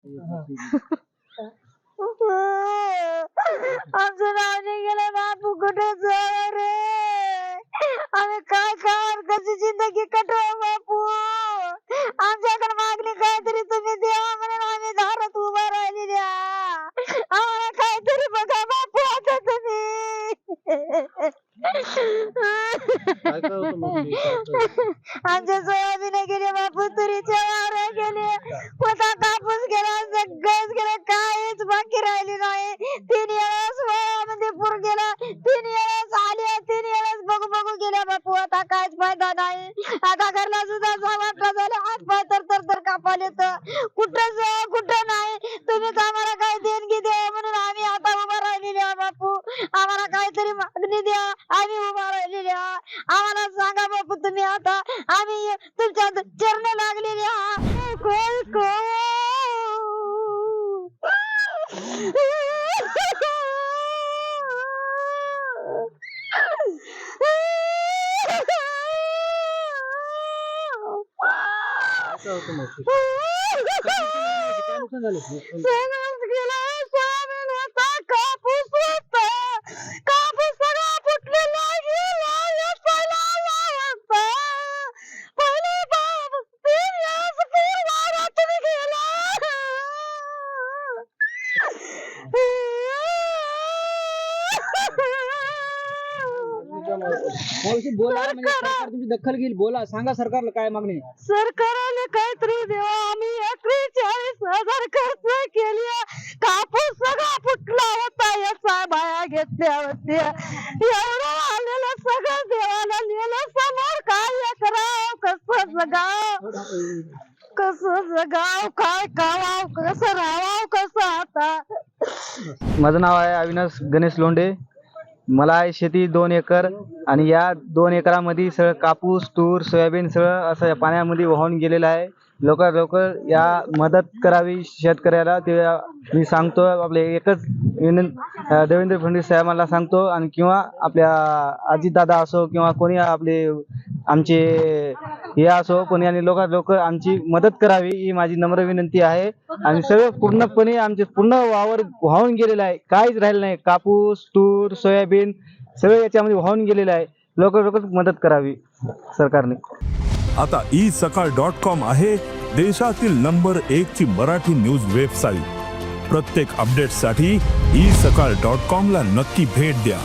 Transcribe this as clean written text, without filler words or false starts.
आमचं नाव नाही गेलं बापू कुठे जाऊ रे आम्ही काय खाणार कशी जिंदगी कटवा बापू आमच्याकडे मागणी काहीतरी तुम्ही द्या म्हणून आम्ही दारात उभा राहिली द्या आम्हाला काहीतरी बघा बापू आता तुम्ही आमच्या सोयाबीन गेले बापू तुरीच्या वाऱ्या गेले कोणता कापूस गेला सगळंच गेलं काहीच बाकी राहिली नाही 3 वेळेस वयामध्ये पूर गेला 3 वेळेस आले 3 वेळेस बघू बघू गेल्या बापू आता काहीच फायदा नाही आता घरला सुद्धा वाटला झाला हात पाय तर कापाले तर कुठं जाऊ कुठं नाही तुम्ही आम्हाला काय देणगी द्या म्हणून आम्ही आता उभा राहिलेले बापू आम्हाला काहीतरी मागणी द्या आम्ही उभा राहिलेले आम्हाला सांगा बापू तुम्ही आता आम्ही तुमच्या चरण लागलेले कापूस सगळा फुटलेला गेला पहिले बाप 3 वेळेस पूर वारातून गेला बोला म्हणजे सरकार तुमची दखल घेईल बोला सांगा सरकारला काय मागणी सरकारने काहीतरी देवा आम्ही 41,000 खर्च केली कापूस सगळा फुटला होता याचा बाया घेतल्या होत्या एवढं आलेलं सगळं देवाला नेलं समोर काय करावं कसं जगाव काय खावाव कसं राहावं कसं आता माझं नाव आहे अविनाश गणेश लोंढे मला आहे शेती 2 एकर आणि या 2 एकरामध्ये सगळं कापूस तूर सोयाबीन सगळं असं पाण्यामध्ये वाहून गेलेलं आहे लवकर या मदत करावी शेतकऱ्याला ते मी सांगतो आपले एकच देवेंद्र फडणवीस साहेबांना सांगतो आणि किंवा आपल्या अजितदादा असो किंवा कोणी आपले आमचे हे असो कोणी आणि लवकर आमची मदत करावी ही माझी नम्र विनंती आहे आणि सगळं पूर्णपणे आमचे पूर्ण वावर वाहून गेलेलं आहे काहीच राहिलं नाही कापूस तूर सोयाबीन सगळं याच्यामध्ये वाहून गेलेलं आहे लवकर मदत करावी सरकारने आता isakal.com आहे देशातील नंबर 1 ची मराठी न्यूज वेबसाईट प्रत्येक अपडेटसाठी isakal.com ला नक्की भेट द्या.